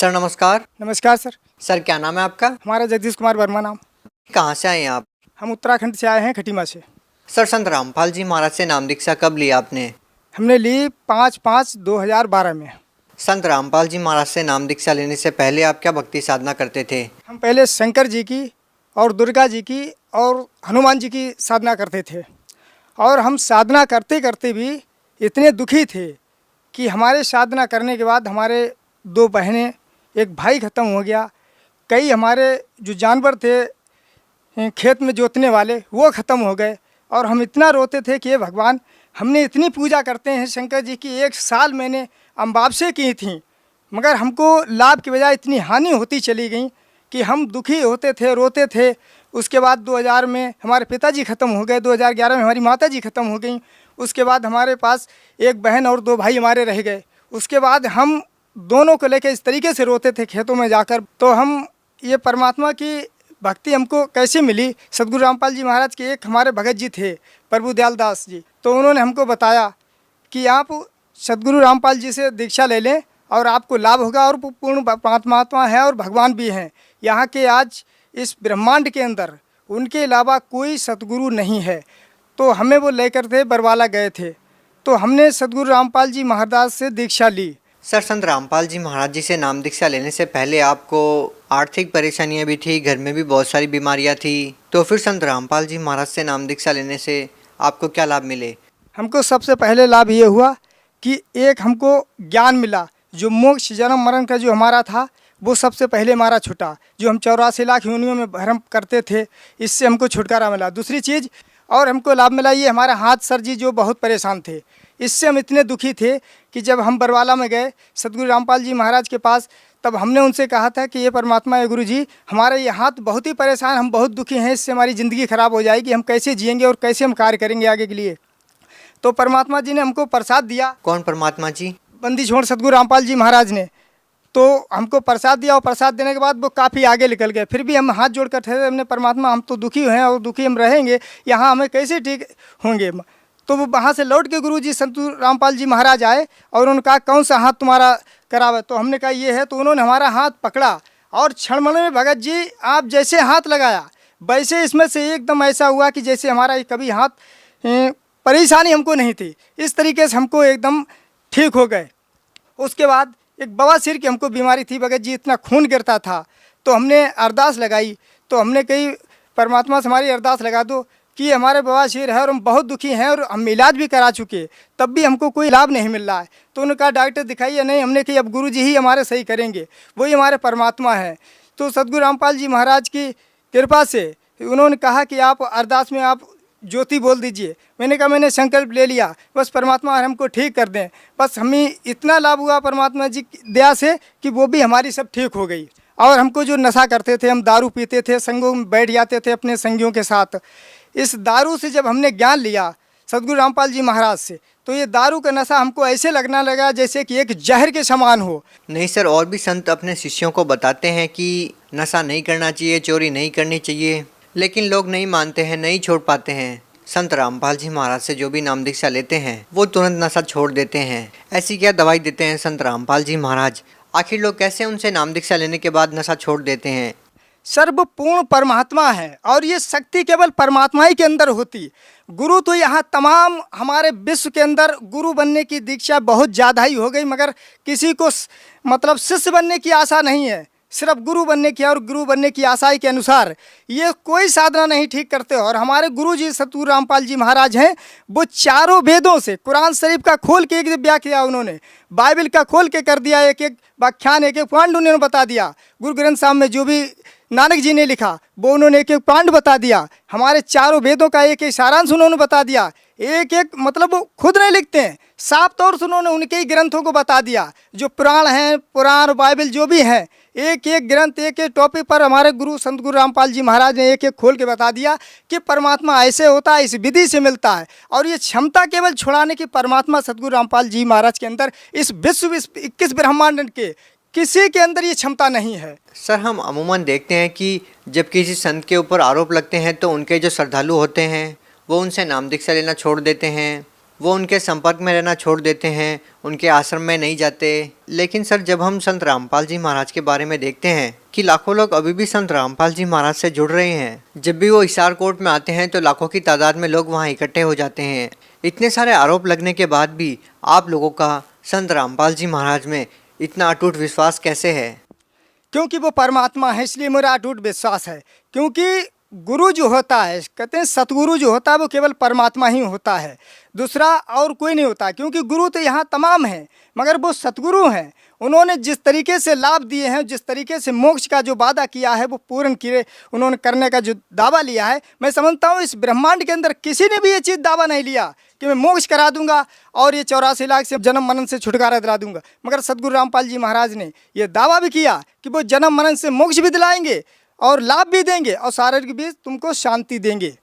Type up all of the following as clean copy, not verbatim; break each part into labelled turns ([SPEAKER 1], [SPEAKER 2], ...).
[SPEAKER 1] Sir नमस्कार।
[SPEAKER 2] नमस्कार sir.
[SPEAKER 1] Sir क्या नाम है आपका?
[SPEAKER 2] हमारा जगदीश कुमार वर्मा नाम।
[SPEAKER 1] कहाँ से आए हैं आप?
[SPEAKER 2] हम उत्तराखंड से आए हैं, खटीमा से।
[SPEAKER 1] सर संत रामपाल जी महाराज से नाम दीक्षा कब ली आपने?
[SPEAKER 2] हमने ली 5/5/2012 में।
[SPEAKER 1] संत रामपाल जी महाराज से नाम दीक्षा लेने से पहले आप क्या भक्ति साधना करते थे?
[SPEAKER 2] हम पहले शंकर जी की और दुर्गा जी की और हनुमान जी की साधना करते थे, और हम साधना करते करते भी इतने दुखी थे कि हमारे साधना करने के बाद हमारे 2 बहनें, एक भाई ख़त्म हो गया, कई हमारे जो जानवर थे खेत में जोतने वाले वो ख़त्म हो गए। और हम इतना रोते थे कि हे भगवान, हमने इतनी पूजा करते हैं शंकर जी की, 1 साल मैंने अम्बाब से की थी, मगर हमको लाभ की बजाय इतनी हानि होती चली गई कि हम दुखी होते थे, रोते थे। उसके बाद 2000 में हमारे पिताजी ख़त्म हो गए, 2011 में हमारी माताजी ख़त्म हो गई। उसके बाद हमारे पास 1 बहन और 2 भाई हमारे रह गए। उसके बाद हम दोनों को लेकर इस तरीके से रोते थे खेतों में जाकर। तो हम ये परमात्मा की भक्ति हमको कैसे मिली? सतगुरु रामपाल जी महाराज के एक हमारे भगत जी थे, प्रभु दयाल दास जी, तो उन्होंने हमको बताया कि आप सतगुरु रामपाल जी से दीक्षा ले लें और आपको लाभ होगा, और पूर्ण परमात्मा है और भगवान भी हैं यहाँ के। आज इस ब्रह्मांड के अंदर उनके अलावा कोई सतगुरु नहीं है। तो हमें वो लेकर थे बरवाला गए थे, तो हमने सतगुरु रामपाल जी महाराज से दीक्षा ली।
[SPEAKER 1] सर संत रामपाल जी महाराज जी से नाम दीक्षा लेने से पहले आपको आर्थिक परेशानियां भी थी, घर में भी बहुत सारी बीमारियां थी, तो फिर संत रामपाल जी महाराज से नाम दीक्षा लेने से आपको क्या लाभ मिले?
[SPEAKER 2] हमको सबसे पहले लाभ ये हुआ कि एक हमको ज्ञान मिला, जो मोक्ष जन्म मरण का जो हमारा था वो सबसे पहले हमारा छूटा। जो हम 84 लाख योनियों में भ्रम करते थे, इससे हमको छुटकारा मिला। दूसरी चीज़ और हमको लाभ मिला, ये हमारा हाथ सर जी जो बहुत परेशान थे, इससे हम इतने दुखी थे कि जब हम बरवाला में गए सतगुरु रामपाल जी महाराज के पास, तब हमने उनसे कहा था कि ये परमात्मा है गुरु जी, हमारे ये हाथ बहुत ही परेशान, हम बहुत दुखी हैं, इससे हमारी ज़िंदगी ख़राब हो जाएगी, हम कैसे जिएंगे और कैसे हम कार्य करेंगे आगे के लिए। तो परमात्मा जी ने हमको प्रसाद दिया।
[SPEAKER 1] कौन परमात्मा जी?
[SPEAKER 2] बंदी छोड़ सतगुरु रामपाल जी महाराज ने। तो हमको प्रसाद दिया, और प्रसाद देने के बाद वो काफ़ी आगे निकल गए। फिर भी हम हाथ जोड़ कर थे, हमने परमात्मा हम तो दुखी हैं और दुखी हम रहेंगे, यहाँ हमें कैसे ठीक होंगे। तो वो वहाँ से लौट के गुरु जी संत रामपाल जी महाराज आए और उन्होंने कहा कौन सा हाथ तुम्हारा खराब? तो हमने कहा ये है। तो उन्होंने हमारा हाथ पकड़ा और क्षण में भगत जी आप जैसे हाथ लगाया वैसे इसमें से एकदम ऐसा हुआ कि जैसे हमारा कभी हाथ परेशानी हमको नहीं थी, इस तरीके से हमको एकदम ठीक हो गए। उसके बाद एक बवासीर की हमको बीमारी थी भगत जी, इतना खून गिरता था, तो हमने अरदास लगाई। तो हमने कही परमात्मा से हमारी अरदास लगा दो कि हमारे बवासीर है और हम बहुत दुखी हैं और हम इलाज भी करा चुके, तब भी हमको कोई लाभ नहीं मिल रहा है। तो उन्होंने कहा डॉक्टर दिखाइए। नहीं, हमने कही अब गुरु जी ही हमारे सही करेंगे, वही हमारे परमात्मा है। तो सतगुरु रामपाल जी महाराज की कृपा से उन्होंने कहा कि आप अरदास में आप ज्योति बोल दीजिए। मैंने कहा मैंने संकल्प ले लिया, बस परमात्मा हमको ठीक कर दें। बस हमें इतना लाभ हुआ परमात्मा जी की दया से कि वो भी हमारी सब ठीक हो गई। और हमको जो नशा करते थे, हम दारू पीते थे, संगों में बैठ जाते थे अपने संगियों के साथ, इस दारू से जब हमने ज्ञान लिया सतगुरु रामपाल जी महाराज से, तो ये दारू का नशा हमको ऐसे लगना लगा जैसे कि एक जहर के समान हो।
[SPEAKER 1] नहीं सर, और भी संत अपने शिष्यों को बताते हैं कि नशा नहीं करना चाहिए, चोरी नहीं करनी चाहिए, लेकिन लोग नहीं मानते हैं, नहीं छोड़ पाते हैं। संत रामपाल जी महाराज से जो भी नाम दीक्षा लेते हैं वो तुरंत नशा छोड़ देते हैं। ऐसी क्या दवाई देते हैं संत रामपाल जी महाराज? आखिर लोग कैसे उनसे नाम दीक्षा लेने के बाद नशा छोड़ देते हैं?
[SPEAKER 2] सर्वपूर्ण परमात्मा है और ये शक्ति केवल परमात्मा ही के अंदर होती। गुरु तो यहाँ तमाम हमारे विश्व के अंदर गुरु बनने की दीक्षा बहुत ज़्यादा ही हो गई, मगर किसी को मतलब शिष्य बनने की आशा नहीं है, सिर्फ गुरु बनने की। और गुरु बनने की आशा के अनुसार ये कोई साधना नहीं ठीक करते। और हमारे गुरु जी सतगुरु रामपाल जी महाराज हैं, वो चारों वेदों से कुरान शरीफ का खोल के एक व्याख्या किया उन्होंने, बाइबल का खोल के कर दिया, एक एक व्याख्यान एक एक पॉइंट उन्होंने बता दिया। गुरु ग्रंथ साहब में जो भी नानक जी ने लिखा वो उन्होंने एक एक पॉइंट बता दिया। हमारे चारों वेदों का एक एक सारांश उन्होंने बता दिया। एक एक मतलब वो खुद नहीं लिखते हैं, साफ तौर से उन्होंने उनके ही ग्रंथों को बता दिया। जो पुराण हैं, पुराण बाइबल जो भी हैं, एक एक ग्रंथ एक एक टॉपिक पर हमारे गुरु संत गुरु रामपाल जी महाराज ने एक एक खोल के बता दिया कि परमात्मा ऐसे होता है, इस विधि से मिलता है। और ये क्षमता केवल छुड़ाने की परमात्मा सतगुरु रामपाल जी महाराज के अंदर, इस विश्व 21 ब्रह्मांड के किसी के अंदर ये क्षमता नहीं है।
[SPEAKER 1] सर हम अमूमन देखते हैं कि जब किसी संत के ऊपर आरोप लगते हैं तो उनके जो श्रद्धालु होते हैं वो उनसे नाम दीक्षा लेना छोड़ देते हैं, वो उनके संपर्क में रहना छोड़ देते हैं, उनके आश्रम में नहीं जाते। लेकिन सर, जब हम संत रामपाल जी महाराज के बारे में देखते हैं कि लाखों लोग अभी भी संत रामपाल जी महाराज से जुड़ रहे हैं, जब भी वो हिसार कोट में आते हैं तो लाखों की तादाद में लोग वहाँ इकट्ठे हो जाते हैं। इतने सारे आरोप लगने के बाद भी आप लोगों का संत रामपाल जी महाराज में इतना अटूट विश्वास कैसे है?
[SPEAKER 2] क्योंकि वो परमात्मा है, इसलिए मेरा अटूट विश्वास है। क्योंकि गुरु जो होता है, कहते हैं सतगुरु जो होता है वो केवल परमात्मा ही होता है, दूसरा और कोई नहीं होता। क्योंकि गुरु तो यहाँ तमाम हैं, मगर वो सतगुरु हैं। उन्होंने जिस तरीके से लाभ दिए हैं, जिस तरीके से मोक्ष का जो वादा किया है वो पूर्ण किए, उन्होंने करने का जो दावा लिया है, मैं समझता हूँ इस ब्रह्मांड के अंदर किसी ने भी ये चीज़ दावा नहीं लिया कि मैं मोक्ष करा दूंगा और ये 84 लाख से जन्म मरण से छुटकारा दिला दूंगा। मगर सदगुरु रामपाल जी महाराज ने ये दावा भी किया कि वो जन्म मरण से मोक्ष भी दिलाएंगे और लाभ भी देंगे और शारीरिक भी तुमको शांति देंगे।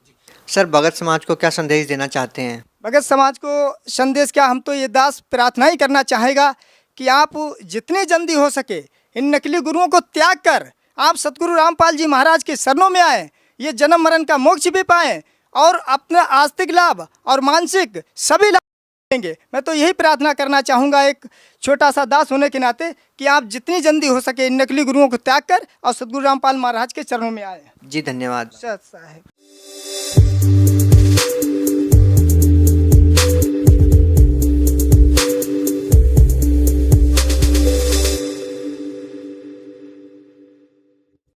[SPEAKER 1] सर, भगत समाज को क्या संदेश देना चाहते हैं?
[SPEAKER 2] भगत समाज को संदेश क्या, हम तो ये दास प्रार्थना ही करना चाहेगा कि आप जितनी जल्दी हो सके इन नकली गुरुओं को त्याग कर आप सतगुरु रामपाल जी महाराज के शरणों में आए, ये जन्म मरण का मोक्ष भी पाएँ और अपना आस्तिक लाभ और मानसिक सभी लाभ देंगे। मैं तो यही प्रार्थना करना चाहूँगा एक छोटा सा दास होने के नाते कि आप जितनी जल्दी हो सके इन नकली गुरुओं को त्याग कर और सतगुरु रामपाल महाराज के चरणों में आए।
[SPEAKER 1] जी धन्यवाद।
[SPEAKER 2] साहेब।